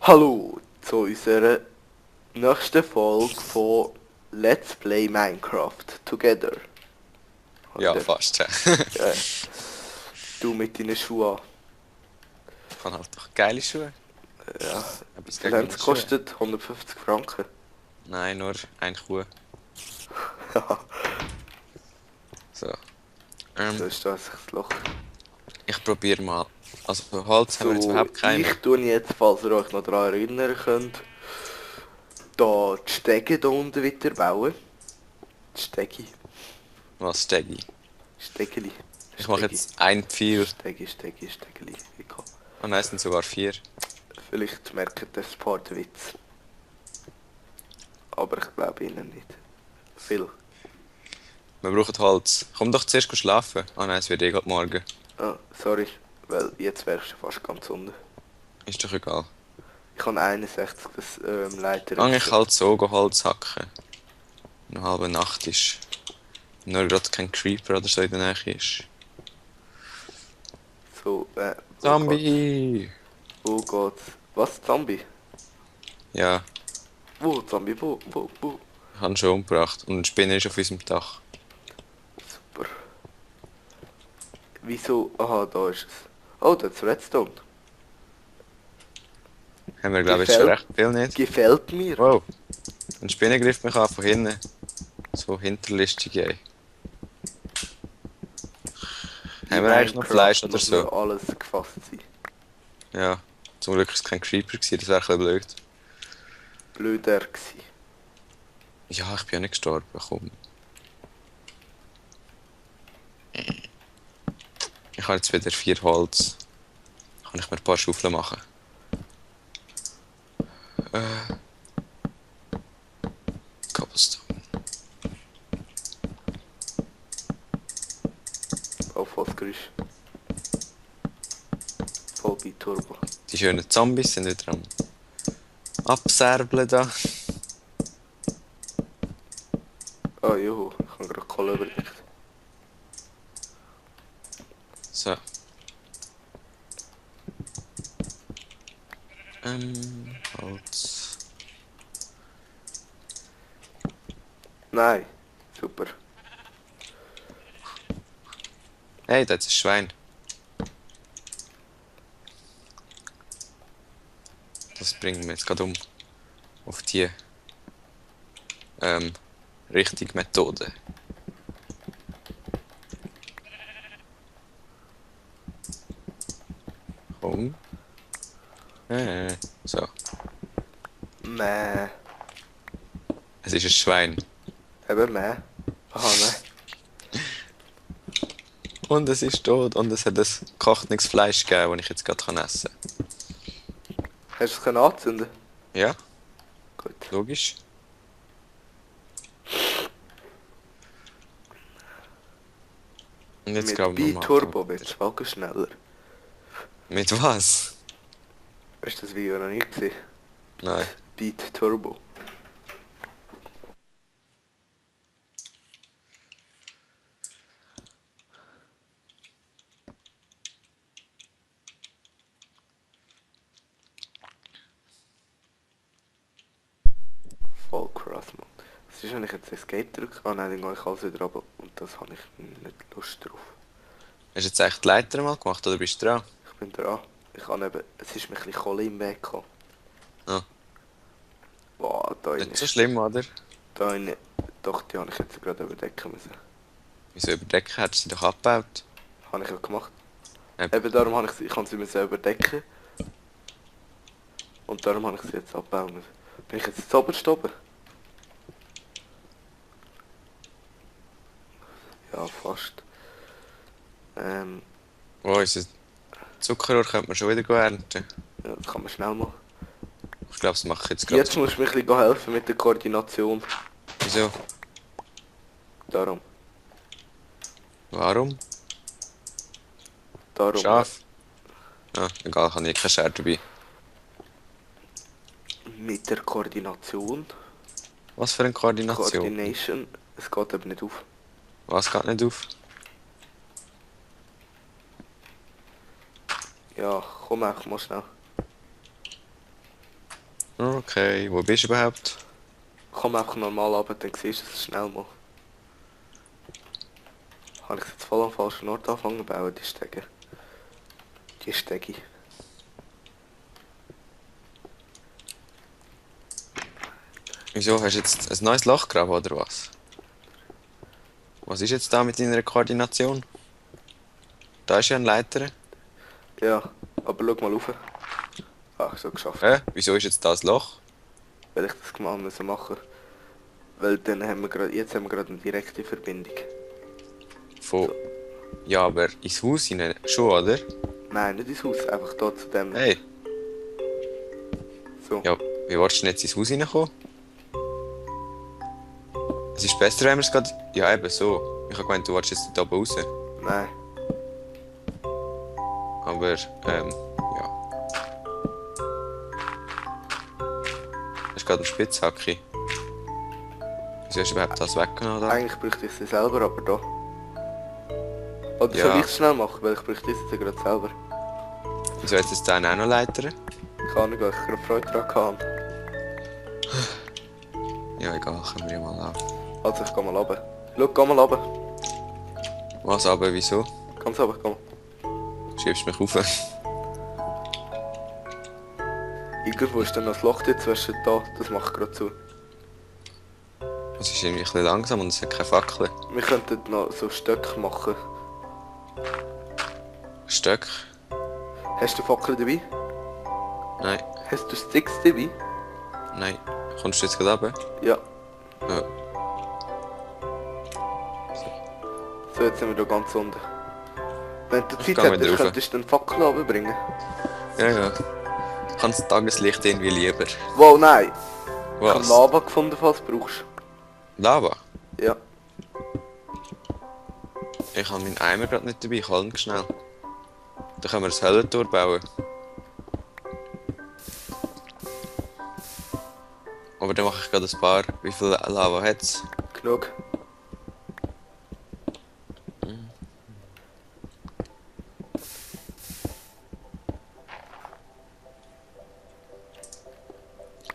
Hallo zu unserer nächsten Folge von Let's Play Minecraft Together. Ja, Oder? fast. Ja. Ja. Du mit deinen Schuhen an. Ich habe halt doch geile Schuhe. Ja. Wie Etwas viel gegen haben meine sie Schuhe. gekostet? 150 Franken. Nein, nur ein Kuh. So. So ist das Loch. Ich probiere mal. Also Holz haben wir jetzt So, überhaupt keine. ich tue jetzt, falls ihr euch noch daran erinnern könnt, da die Stege da unten wieder bauen. Die Stegi. Was Steggi? Stegeli. Ich mache Stegi. jetzt ein Pfeil. Stegeli. Egal. Oh nein, es sind sogar 4. Vielleicht merkt ihr ein paar den Witz. Aber ich glaube ihnen nicht. Viel. Wir brauchen Holz. Komm doch zuerst schlafen. Oh nein, es wird eh gerade morgen. Ah, sorry, weil jetzt wärst du fast ganz unten. Ist doch egal. Ich habe 61 das Leiter. Gang ich halt so Holz hacken. Eine halbe Nacht ist. Nur gerade kein Creeper oder so in der Nähe ist. So, Zombie! Wo geht's? Was? Zombie? Ja, Wo? Zombie? Wo? ich habe ihn schon umgebracht. Und ein Spinner ist auf unserem Dach. Super. Wieso? Aha, da ist es. Oh, das ist Redstone. Haben wir glaube ich schon recht viel nicht. Gefällt mir. Wow. Ein Spinner greift mich an von hinten. So hinterlistig, ey. Haben wir eigentlich noch Fleisch oder so? Muss alles gefasst sein. Ja. Zum Glück war es kein Creeper, das wäre ein bisschen blöd. Blöder gsi. Ja, ich bin ja nicht gestorben, komm. Ich habe jetzt wieder 4 Holz. Kann ich mir ein paar Schaufeln machen. Cobblestone. Auf was Geräusch. Voll bei Turbo. Die schönen Zombies sind wieder am Abserbeln da. Ah, juhu, ich habe gerade Kohle überlegt. So. Holz. Nein, super. Hey, da ist ein Schwein. Das bringen wir jetzt gerade um. Auf die richtige Methode. Komm. So. Mäh. Es ist ein Schwein. Eben Mäh. Aha, nein. Und es ist tot und es hat ein gekochtetes Fleisch gegeben, das ich jetzt gerade essen kann. Hast du es anzünden? Ja, Gut. logisch. Und jetzt glaube ich Mit mal. Bi-Turbo wird es Wagen schneller. Mit was? Hast du das Video noch nicht gesehen? Nein. Beat Turbo. Voll krass, Mann. Was ist, wenn ich jetzt Escape drücke? Ah nein, dann gehe ich alles wieder runter. Und das habe ich nicht Lust drauf. Hast du jetzt echt die Leiter mal gemacht oder bist du dran? Ich bin dran. Ich habe eben... Es ist mir ein bisschen Kohle im Weg gekommen. Ja. Wow, da Nicht so ist... schlimm, oder? Da eine... Doch, die habe ich jetzt gerade überdecken müssen. Wieso überdecken? Hättest du sie doch abgebaut? Habe ich ja gemacht. Eben. Eben darum habe ich kann sie müssen überdecken. Und darum habe ich sie jetzt abbauen müssen. Bin ich jetzt oberst oben? Ja, fast. Oh, unser Zuckerrohr könnte man schon wieder ernten. Ja, das kann man schnell machen. Ich glaube, das mache ich jetzt gerade. Jetzt musst du mir ein bisschen helfen mit der Koordination. Wieso? Darum. Warum? Darum. Schaf? Ja, egal, ich habe nie keinen Scher dabei. Mit der Koordination. Was für eine Koordination? Coordination. Es geht eben nicht auf. Was geht nicht auf? Ja, komm auch mal schnell. Okay, wo bist du überhaupt? Komm einfach normal runter, dann siehst du es schnell mal. Habe ich jetzt voll am falschen Ort angefangen zu bauen, die Stege. Die Stege. Wieso, hast du jetzt ein neues Loch gegraben oder was? Was ist jetzt da mit deiner Koordination? Da ist ja ein Leiter. Ja, aber schau mal rauf. Ach, so geschafft. Wieso ist jetzt das Loch? Weil ich das mal müssen machen. Weil dann haben wir grad, jetzt haben wir gerade eine direkte Verbindung. Von... So. Ja, aber ins Haus hinein schon, oder? Nein, nicht ins Haus, einfach hier zu dem. Hey, So. ja, wie willst du denn jetzt ins Haus hineinkommen? Es ist besser, wenn wir es gerade... Ja, eben so. Ich habe gemeint, du willst jetzt da oben raus. Nein. Aber, ja. Das ist gerade ein Spitzhacke. Wieso hast du überhaupt das weggenommen da? Eigentlich bräuchte ich sie selber, aber da. Oder Ja. soll ich es schnell machen, weil ich bräuchte sie gerade selber. Wieso hat es dann auch noch Leiter? Keine Ahnung, weil ich gerade Freude daran hatte. Ja, egal, können wir ja mal an. Also ich geh mal runter. Schau, geh mal runter. Was aber, wieso? Ganz runter, geh mal. Schiebst mich auf? Igor, wo ist denn das Loch dazwischen da? Das macht gerade zu. Es ist irgendwie ein bisschen langsam und es hat keine Fackel. Wir könnten noch so Stöcke machen. Stöck? Hast du Fackel dabei? Nein, Hast du Sticks dabei? nein. Kommst du jetzt gerade runter? Ja. Ja. So, jetzt sind wir da ganz unten. Wenn du Ich Zeit geh wieder hättest, rauf. könntest du den Fackel runterbringen. Ja, ja. Ich habe das Tageslicht irgendwie lieber. Wow, nein! Ich habe Was? Lava gefunden, falls du brauchst. Lava? Ja. Ich habe meinen Eimer gerade nicht dabei, ich hol ihn schnell. Dann können wir das Höllentor bauen. Aber dann mache ich gerade ein paar. Wie viel Lava hat es? Genug.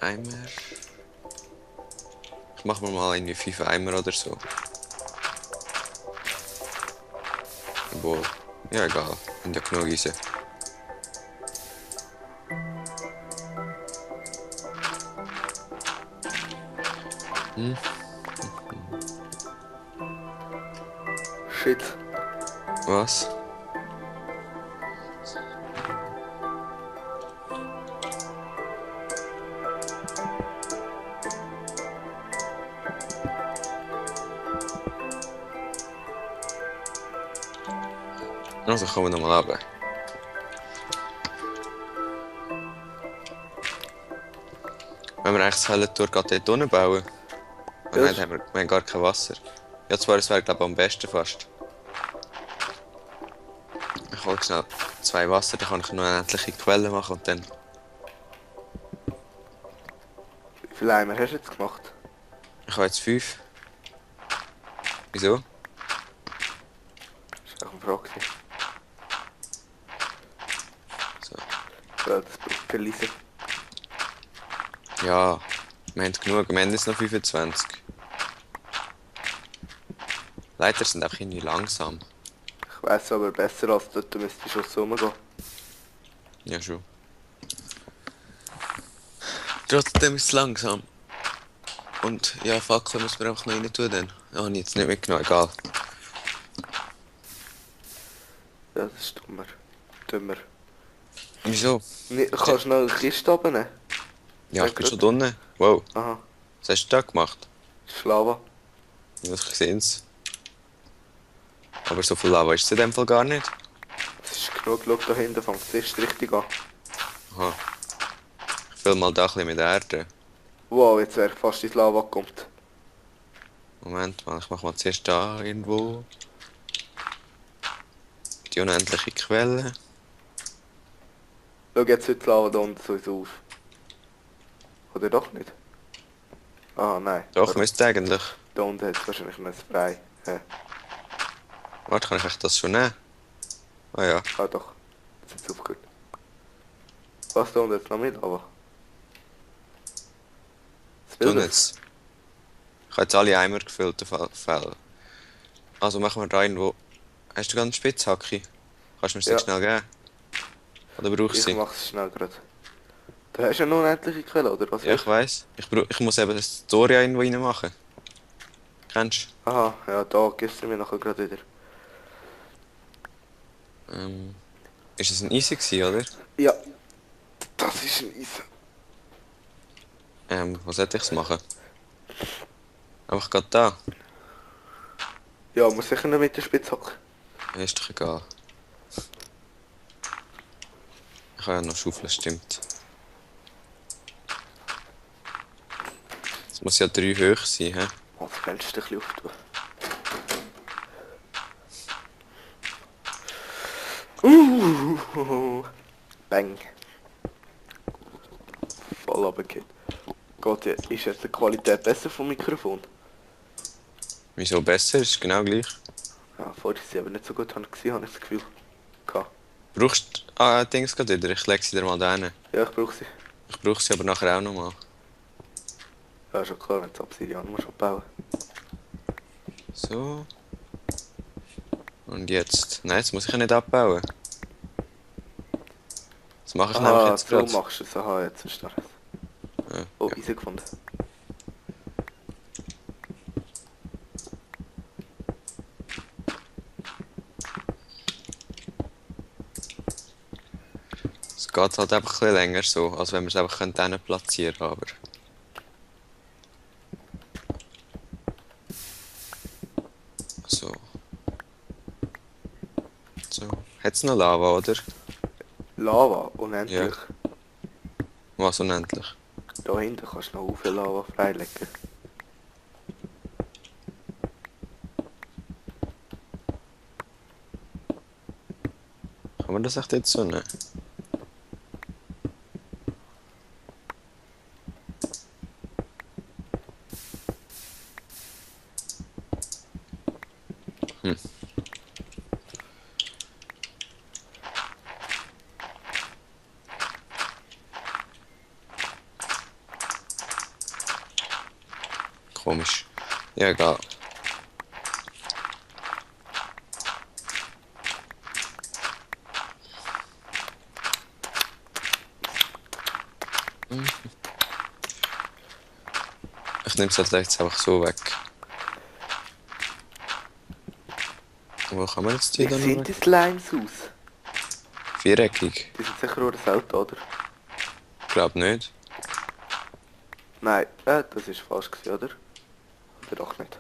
Eimer. Ich mache mir mal irgendwie 5 Eimer oder so. Obwohl. Ja, egal. Und ja genug Eisen. Shit. Was? Also kommen wir nochmal runter. Wenn wir eigentlich das Höllentor gerade dort unten bauen? Oh Ja, nein, dann wir haben gar kein Wasser. Ja, zwar, es wäre glaube ich am besten fast. Ich hole schnell 2 Wasser, dann kann ich noch eine endliche Quelle machen und dann... Wie viele Eimer hast du jetzt gemacht? Ich habe jetzt 5. Wieso? Das war auch eine Frage. So. Ja, das braucht viel Eisen. Ja, wir haben genug, am Ende ist noch 25. Leiter sind auch irgendwie langsam. Ich weiss aber besser als dort, müsste ich schon so rumgehen. Ja, schon. Trotzdem ist es langsam. Und ja, Fackeln müssen wir einfach noch rein tun dann. Ja, habe ich jetzt nicht mitgenommen, egal. Ja, das ist dummer. Dümmer. Wieso? Kannst du noch eine Kiste abnehmen? Ja, ich bin schon drinnen. Wow, Aha, was hast du da gemacht? das ist Lava. Ja, ich sehe es. Aber so viel Lava ist es in dem Fall gar nicht. Das ist genug, schau da hinten, fängt es erst richtig an. Aha. Ich fülle mal da ein bisschen mit Erde. Wow, jetzt wäre ich fast ins Lava gekommen. Moment mal, ich mache mal zuerst da irgendwo. Die unendliche Quelle. Schau, jetzt hört die Lava da unten sowieso auf. Oder doch nicht? Ah, nein. Doch, müsste eigentlich. Da unten hat es wahrscheinlich noch ein Spray. Ja. Warte, kann ich echt das schon nehmen? Ah ja. Ah doch, jetzt hat es aufgehört. Was da unten jetzt noch mit Lava? Füll das. jetzt. Ich habe jetzt alle Eimer gefüllt auf alle Fälle. Also machen wir da irgendwo. Hast du gerade eine Spitzhacke? Kannst du mir sie Ja. schnell geben? Oder brauchst du Ich sie? mach's schnell gerade. Du hast ja noch unendliche Quelle, oder was? Ja, ich weiss. Ich muss eben das Doria irgendwo reinmachen. Kennst Aha, ja, da gibst du mir nachher gerade wieder. du? Ist es ein Easy gewesen, oder? Ja, das ist ein Eis. Was sollte ich's machen? Einfach gerade da. Ja, muss sicher nicht mit der Spitzhacke. Ist doch egal. Ich habe ja noch Schaufeln, stimmt. Es muss ja 3 hoch sein, hä? Oh, das Fenster ein bisschen auftun. Bang. Voll runtergefallen. Gott, ja, ist jetzt die Qualität besser vom Mikrofon? Wieso besser? Ist genau gleich. Ja, vorher war sie aber nicht so gut, habe ich das Gefühl. Gehabt. Brauchst du Dings gerade wieder? Ich lege sie dir mal da rein. Ja, ich brauche sie. Ich brauche sie aber nachher auch nochmal. Ja, schon klar, wenn du Obsidian musst abbauen. So. Und jetzt? Nein, jetzt muss ich ja nicht abbauen. Das mache ich nämlich Aha, jetzt so gerade. machst du es. Aha, jetzt verstehe ich es. Ja, Oh, ja. Eisen gefunden. Es geht halt einfach ein bisschen länger so, als wenn wir es einfach hinten platzieren können, aber... So. So. Hat es noch Lava, oder? Lava, unendlich. Was unendlich? Da hinten kannst du noch viel Lava freilegen. Kann man das echt jetzt so nehmen? Hm. Komisch. Ja, egal. Ich nehme es halt jetzt einfach so weg. Wo kann man jetzt die Wie dann sieht noch die weg? Slimes aus? Viereckig? Die sind sicher nur selten, oder? Glaub nicht. Nein, das ist falsch gewesen, oder? Oder doch nicht?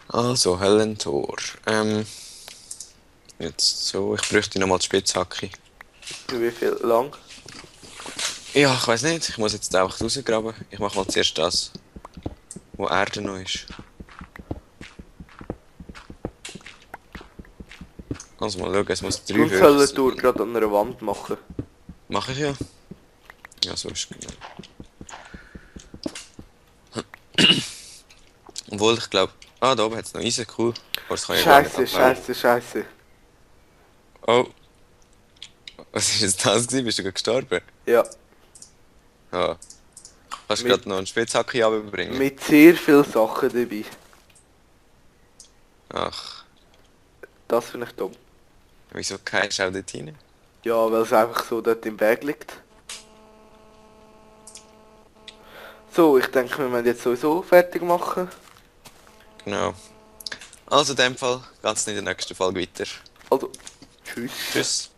Also, Hellentor. Jetzt so, ich bräuchte nochmal die Spitzhacke. Wie viel lang? Ja, ich weiß nicht, ich muss jetzt einfach rausgraben. Ich mache mal zuerst das, wo Erde noch ist. Also mal schauen, es muss 3 Du hoch sollst du sein. gerade an einer Wand machen. Mach ich ja. Ja, so ist genau. Obwohl, ich glaube... Ah, da oben hat es noch Eisen, cool. Aber das kann ich gar nicht Scheiße, abbauen. scheiße, scheiße. Oh. Was ist jetzt das gewesen? Bist du gerade gestorben? Ja, Ja. Kannst du Mit- gerade noch einen Spitzhacke runterbringen? mit sehr vielen Sachen dabei. Ach, Das finde ich dumm. wieso kein auch dort rein? Ja, weil es einfach so dort im Weg liegt. So, ich denke, wir müssen jetzt sowieso fertig machen. Genau. Also in dem Fall, ganz in der nächsten Folge weiter. Also, tschüss. Tschüss.